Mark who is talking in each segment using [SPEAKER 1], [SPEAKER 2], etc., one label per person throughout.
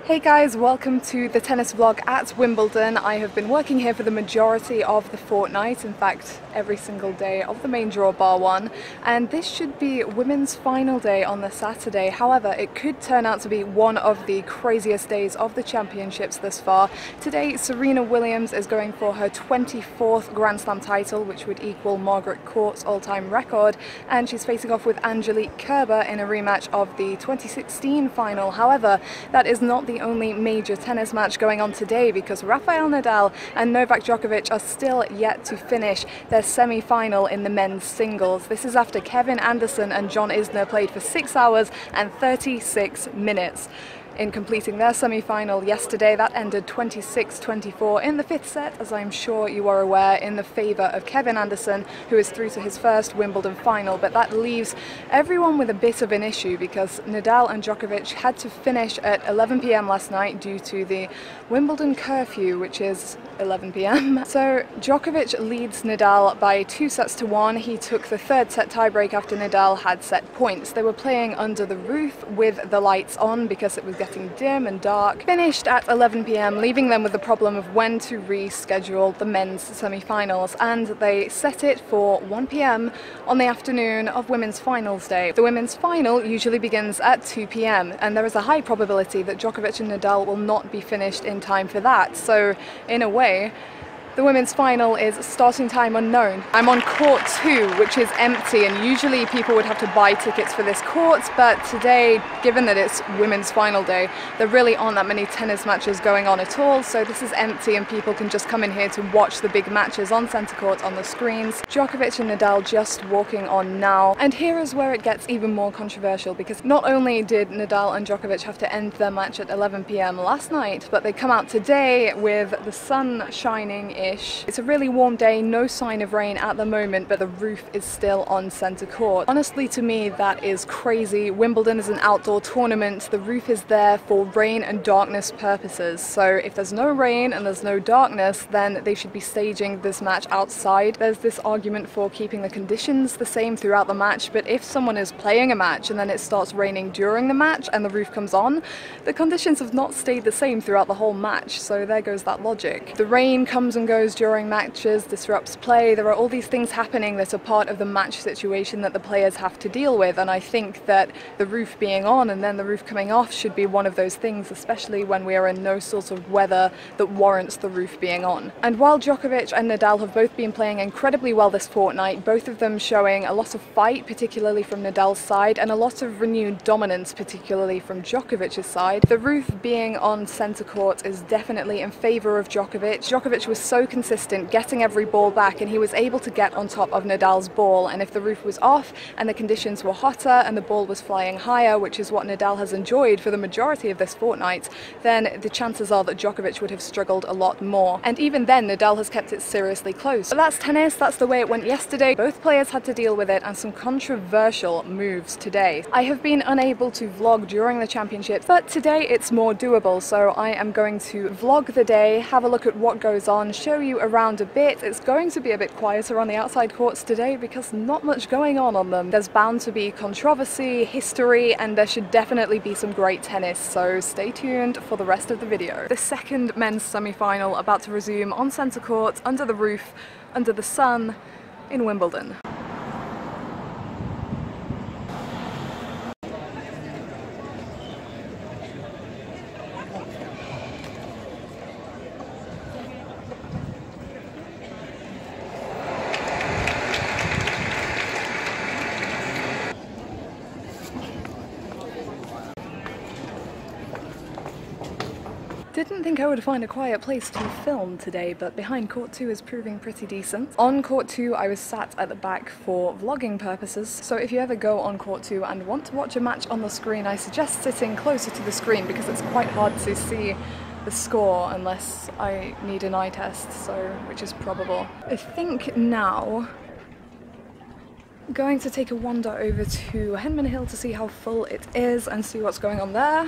[SPEAKER 1] Hey guys, welcome to the tennis vlog at Wimbledon. I have been working here for the majority of the fortnight, in fact every single day of the main draw bar one, and this should be women's final day on the Saturday. However, it could turn out to be one of the craziest days of the championships thus far. Today Serena Williams is going for her 24th Grand Slam title, which would equal Margaret Court's all-time record, and she's facing off with Angelique Kerber in a rematch of the 2016 final. However, that is not the only major tennis match going on today, because Rafael Nadal and Novak Djokovic are still yet to finish their semi-final in the men's singles. This is after Kevin Anderson and John Isner played for 6 hours and 36 minutes. In completing their semi-final yesterday, that ended 26-24 in the fifth set, as I'm sure you are aware, in the favour of Kevin Anderson, who is through to his first Wimbledon final. But that leaves everyone with a bit of an issue, because Nadal and Djokovic had to finish at 11 p.m. last night due to the Wimbledon curfew, which is 11 p.m. So Djokovic leads Nadal by 2-1. He took the third set tiebreak after Nadal had set points. They were playing under the roof with the lights on because it was getting dim and dark. Finished at 11 p.m, leaving them with the problem of when to reschedule the men's semi-finals, and they set it for 1 p.m. on the afternoon of women's finals day. The women's final usually begins at 2 p.m, and there is a high probability that Djokovic and Nadal will not be finished in time for that. So in a way, the women's final is starting time unknown. I'm on court 2, which is empty, and usually people would have to buy tickets for this court, but today, given that it's women's final day, there really aren't that many tennis matches going on at all, so this is empty and people can just come in here to watch the big matches on centre court on the screens. Djokovic and Nadal just walking on now, and here is where it gets even more controversial, because not only did Nadal and Djokovic have to end their match at 11 p.m. last night, but they come out today with the sun shining. It's a really warm day, no sign of rain at the moment, but the roof is still on centre court. Honestly, to me, that is crazy. Wimbledon is an outdoor tournament. The roof is there for rain and darkness purposes. So if there's no rain and there's no darkness, then they should be staging this match outside. There's this argument for keeping the conditions the same throughout the match, but if someone is playing a match and then it starts raining during the match and the roof comes on, the conditions have not stayed the same throughout the whole match. So there goes that logic. The rain comes and goes during matches, disrupts play. There are all these things happening that are part of the match situation that the players have to deal with, and I think that the roof being on and then the roof coming off should be one of those things, especially when we are in no sort of weather that warrants the roof being on. And while Djokovic and Nadal have both been playing incredibly well this fortnight, both of them showing a lot of fight, particularly from Nadal's side, and a lot of renewed dominance, particularly from Djokovic's side, the roof being on centre court is definitely in favour of Djokovic. Djokovic was so consistent, getting every ball back, and he was able to get on top of Nadal's ball, and if the roof was off and the conditions were hotter and the ball was flying higher, which is what Nadal has enjoyed for the majority of this fortnight, then the chances are that Djokovic would have struggled a lot more. And even then, Nadal has kept it seriously close. But that's tennis, that's the way it went yesterday. Both players had to deal with it, and some controversial moves today. I have been unable to vlog during the championships, but today it's more doable, so I am going to vlog the day, have a look at what goes on, show you around a bit. It's going to be a bit quieter on the outside courts today because not much going on them. There's bound to be controversy, history, and there should definitely be some great tennis, so stay tuned for the rest of the video. The second men's semi-final about to resume on centre court, under the roof, under the sun, in Wimbledon. Didn't think I would find a quiet place to film today, but behind court 2 is proving pretty decent. On court 2 I was sat at the back for vlogging purposes, so if you ever go on court 2 and want to watch a match on the screen, I suggest sitting closer to the screen because it's quite hard to see the score unless I need an eye test, so which is probable. I think now I'm going to take a wander over to Henman Hill to see how full it is and see what's going on there.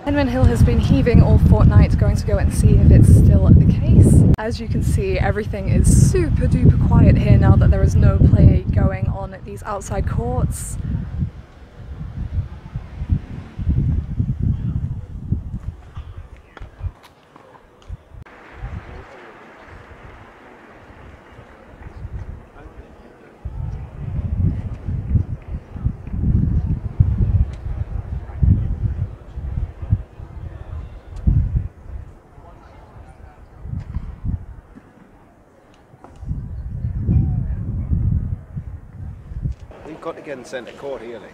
[SPEAKER 1] Henman Hill has been heaving all fortnight, going to go and see if it's still the case. As you can see, everything is super duper quiet here now that there is no play going on at these outside courts.
[SPEAKER 2] We've got to get in centre court here, like.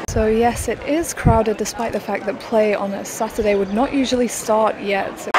[SPEAKER 1] So yes, it is crowded despite the fact that play on a Saturday would not usually start yet.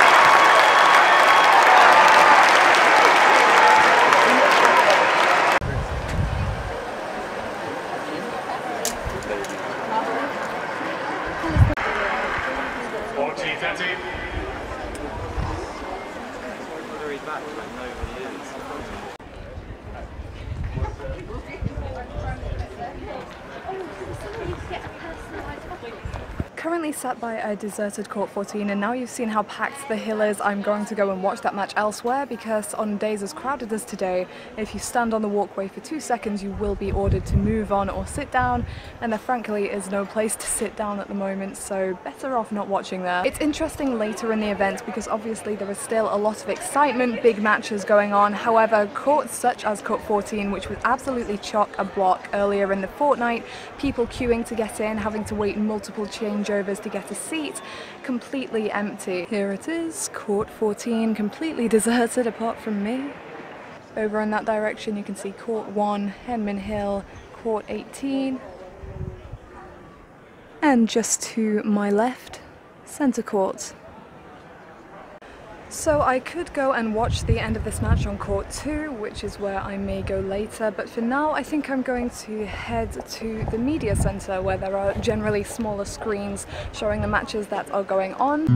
[SPEAKER 1] Currently sat by a deserted court 14, and now you've seen how packed the hill is, I'm going to go and watch that match elsewhere, because on days as crowded as today, if you stand on the walkway for 2 seconds you will be ordered to move on or sit down, and there frankly is no place to sit down at the moment, so better off not watching there. It's interesting later in the event because obviously there is still a lot of excitement, big matches going on. However, courts such as court 14, which was absolutely chock-a-block earlier in the fortnight, people queuing to get in, having to wait multiple changeovers to get a seat, completely empty. Here it is, court 14, completely deserted apart from me. Over in that direction you can see court 1, Henman Hill, court 18, and just to my left, centre court. So I could go and watch the end of this match on court 2, which is where I may go later, but for now I think I'm going to head to the media centre where there are generally smaller screens showing the matches that are going on.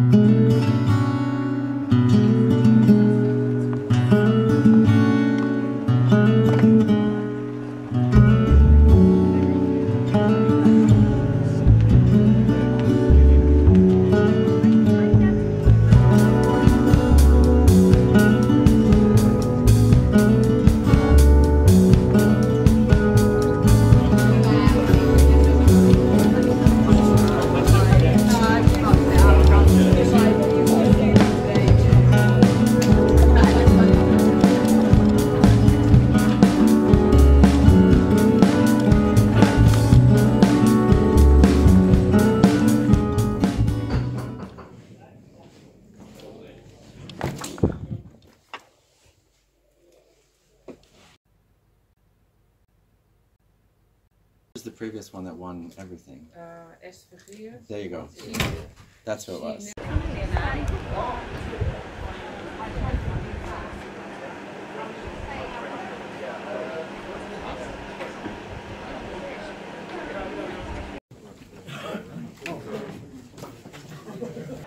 [SPEAKER 3] Was the previous one that won everything?
[SPEAKER 4] SQUINTING.
[SPEAKER 3] There you go. That's who it was.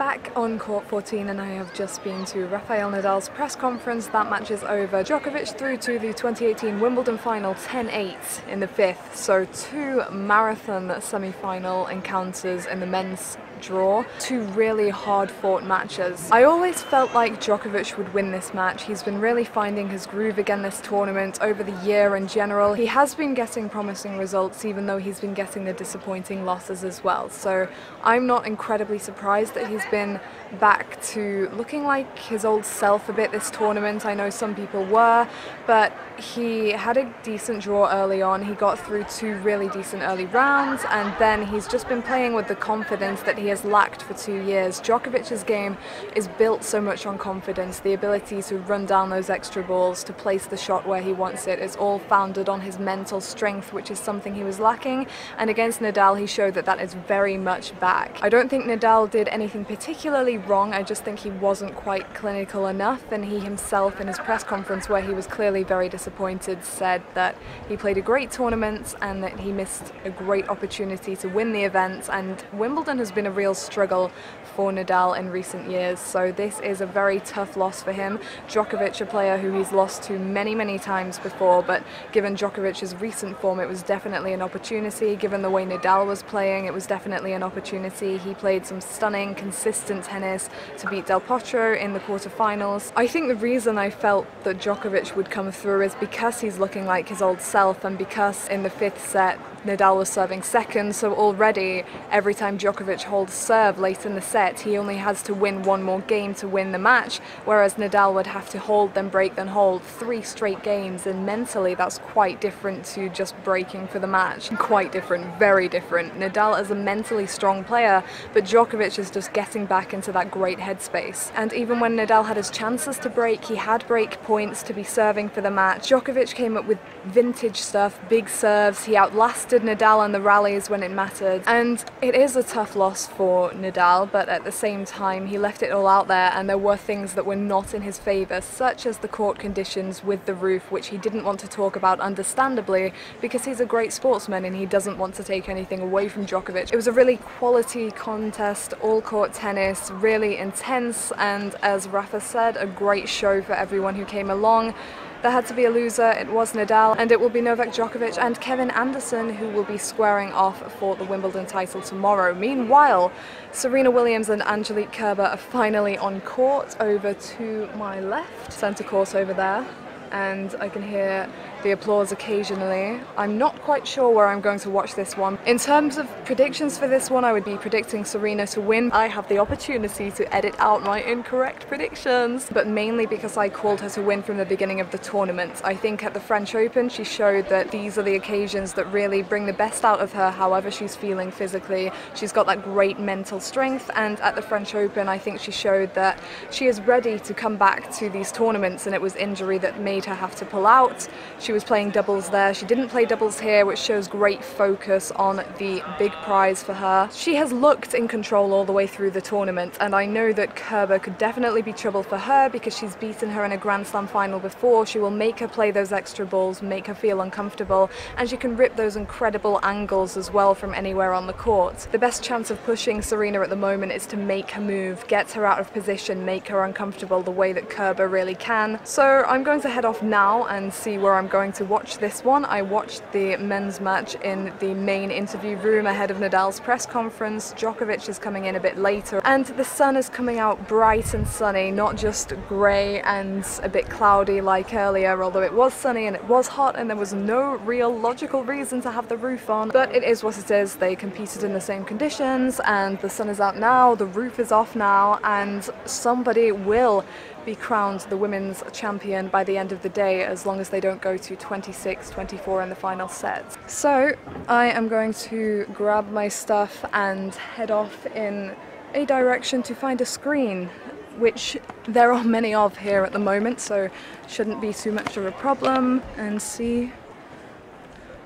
[SPEAKER 1] back on court 14 and I have just been to Rafael Nadal's press conference. That match is over. Djokovic through to the 2018 Wimbledon final 10-8 in the fifth. So two marathon semi-final encounters in the men's draw. Two really hard-fought matches. I always felt like Djokovic would win this match. He's been really finding his groove again this tournament over the year in general. He has been getting promising results even though he's been getting the disappointing losses as well. So I'm not incredibly surprised that he's been back to looking like his old self a bit this tournament. I know some people were, but he had a decent draw early on. He got through two really decent early rounds and then he's just been playing with the confidence that he has lacked for 2 years. Djokovic's game is built so much on confidence. The ability to run down those extra balls, to place the shot where he wants it, is all founded on his mental strength, which is something he was lacking. And against Nadal, he showed that that is very much back. I don't think Nadal did anything particularly wrong. I just think he wasn't quite clinical enough, and he himself in his press conference, where he was clearly very disappointed, said that he played a great tournament and that he missed a great opportunity to win the event. And Wimbledon has been a real struggle for Nadal in recent years, so this is a very tough loss for him. Djokovic, a player who he's lost to many times before, but given Djokovic's recent form, it was definitely an opportunity. Given the way Nadal was playing, it was definitely an opportunity. He played some stunning, consistent tennis to beat Del Potro in the quarterfinals. I think the reason I felt that Djokovic would come through is because he's looking like his old self, and because in the fifth set Nadal was serving second, so already every time Djokovic holds serve late in the set, he only has to win one more game to win the match, whereas Nadal would have to hold, then break, then hold 3 straight games, and mentally that's quite different to just breaking for the match. Quite different, very different. Nadal is a mentally strong player, but Djokovic is just getting back into that great headspace. And even when Nadal had his chances to break, he had break points to be serving for the match. Djokovic came up with vintage stuff, big serves, he outlasted Nadal in the rallies when it mattered, and it is a tough loss for Nadal, but at the same time he left it all out there, and there were things that were not in his favour, such as the court conditions with the roof, which he didn't want to talk about, understandably, because he's a great sportsman and he doesn't want to take anything away from Djokovic. It was a really quality contest, all court tennis, really intense, and as Rafa said, a great show for everyone who came along. There had to be a loser, it was Nadal, and it will be Novak Djokovic and Kevin Anderson who will be squaring off for the Wimbledon title tomorrow. Meanwhile, Serena Williams and Angelique Kerber are finally on court over to my left, centre court over there, and I can hear the applause occasionally. I'm not quite sure where I'm going to watch this one. In terms of predictions for this one, I would be predicting Serena to win. I have the opportunity to edit out my incorrect predictions, but mainly because I called her to win from the beginning of the tournament. I think at the French Open she showed that these are the occasions that really bring the best out of her, however she's feeling physically. She's got that great mental strength, and at the French Open I think she showed that she is ready to come back to these tournaments, and it was injury that made her have to pull out. She was playing doubles there. She didn't play doubles here, which shows great focus on the big prize for her. She has looked in control all the way through the tournament, and I know that Kerber could definitely be trouble for her because she's beaten her in a Grand Slam final before. She will make her play those extra balls, make her feel uncomfortable, and she can rip those incredible angles as well from anywhere on the court. The best chance of pushing Serena at the moment is to make her move, get her out of position, make her uncomfortable the way that Kerber really can. So I'm going to head off now and see where I'm going to watch this one. I watched the men's match in the main interview room ahead of Nadal's press conference. Djokovic is coming in a bit later, and the sun is coming out bright and sunny, not just grey and a bit cloudy like earlier, although it was sunny and it was hot and there was no real logical reason to have the roof on. But it is what it is. They competed in the same conditions, and the sun is out now, the roof is off now, and somebody will be crowned the women's champion by the end of the day, as long as they don't go to 26-24 in the final set. So I am going to grab my stuff and head off in a direction to find a screen, which there are many of here at the moment, so shouldn't be too much of a problem, and see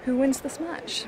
[SPEAKER 1] who wins this match.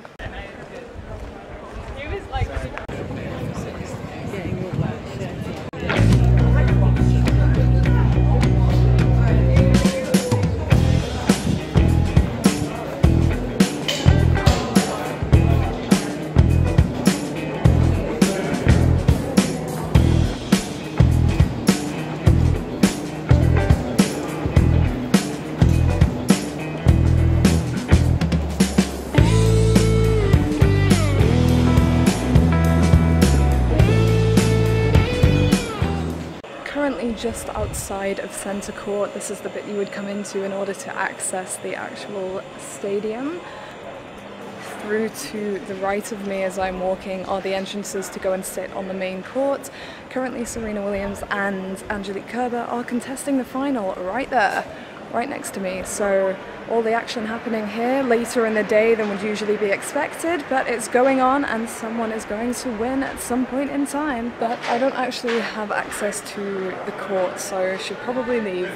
[SPEAKER 1] currently just outside of centre court. This is the bit you would come into in order to access the actual stadium. Through to the right of me as I'm walking are the entrances to go and sit on the main court. Currently Serena Williams and Angelique Kerber are contesting the final right there, right next to me. So all the action happening here later in the day than would usually be expected, but it's going on and someone is going to win at some point in time. But I don't actually have access to the court, so I should probably leave.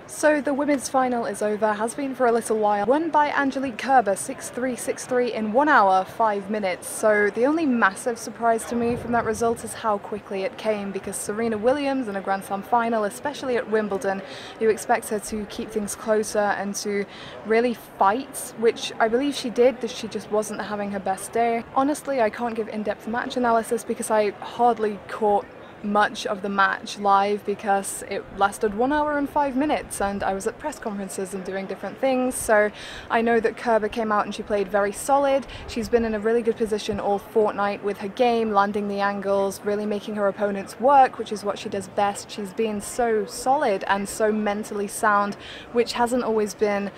[SPEAKER 1] So the women's final is over, has been for a little while. Won by Angelique Kerber 6-3, 6-3 in 1 hour, 5 minutes. So the only massive surprise to me from that result is how quickly it came, because Serena Williams in a Grand Slam final, especially at Wimbledon, you expect her to keep things closer and to really fight, which I believe she did, that she just wasn't having her best day. Honestly, I can't give in-depth match analysis because I hardly caught much of the match live because it lasted 1 hour and 5 minutes and I was at press conferences and doing different things. So I know that Kerber came out and she played very solid. She's been in a really good position all fortnight with her game, landing the angles, really making her opponents work, which is what she does best. She's been so solid and so mentally sound, which hasn't always been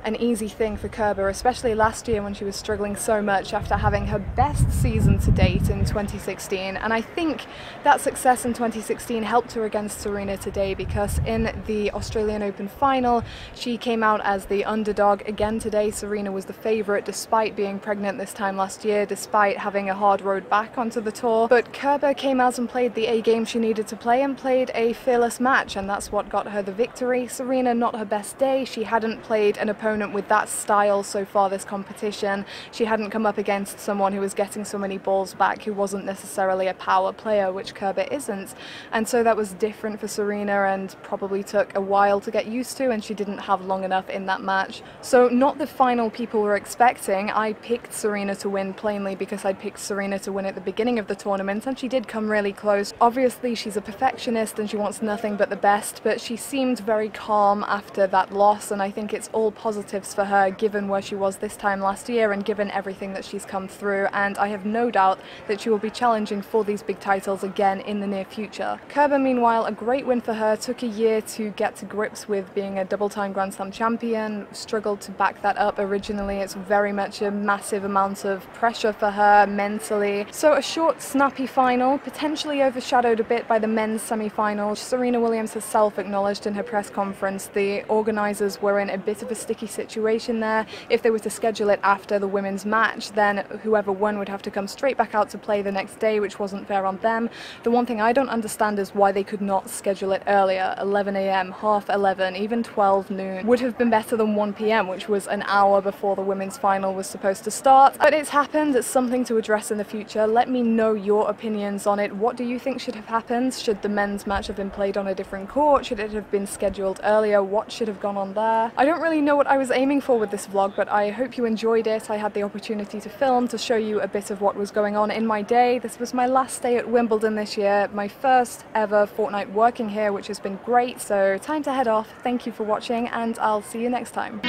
[SPEAKER 1] an easy thing for Kerber, especially last year when she was struggling so much after having her best season to date in 2016. And I think that success in 2016 helped her against Serena today, because in the Australian Open final she came out as the underdog. Again today Serena was the favourite despite being pregnant this time last year, despite having a hard road back onto the tour. But Kerber came out and played the A game she needed to play and played a fearless match, and that's what got her the victory. Serena, not her best day. She hadn't played an opponent with that style so far this competition. She hadn't come up against someone who was getting so many balls back, who wasn't necessarily a power player, which Kerber isn't. And so that was different for Serena and probably took a while to get used to, and she didn't have long enough in that match. So not the final people were expecting. I picked Serena to win plainly because I'd picked Serena to win at the beginning of the tournament, and she did come really close. Obviously she's a perfectionist and she wants nothing but the best, but she seemed very calm after that loss, and I think it's all positives for her given where she was this time last year and given everything that she's come through, and I have no doubt that she will be challenging for these big titles again in the near future. Kerber, meanwhile, a great win for her. Took a year to get to grips with being a double-time Grand Slam champion, struggled to back that up originally. It's very much a massive amount of pressure for her mentally. So a short, snappy final, potentially overshadowed a bit by the men's semi-final. Serena Williams herself acknowledged in her press conference the organisers were in a bit of a sticky situation there. If they were to schedule it after the women's match, then whoever won would have to come straight back out to play the next day, which wasn't fair on them. The one thing I don't understand is why they could not schedule it earlier. 11 AM, half 11, even 12 noon would have been better than 1 PM, which was an hour before the women's final was supposed to start. But it's happened. It's something to address in the future. Let me know your opinions on it. What do you think should have happened? Should the men's match have been played on a different court? Should it have been scheduled earlier? What should have gone on there? I don't really know what I was aiming for with this vlog, but I hope you enjoyed it. I had the opportunity to film, to show you a bit of what was going on in my day. This was my last day at Wimbledon this year, my first ever fortnight working here, which has been great. So time to head off. Thank you for watching, and I'll see you next time.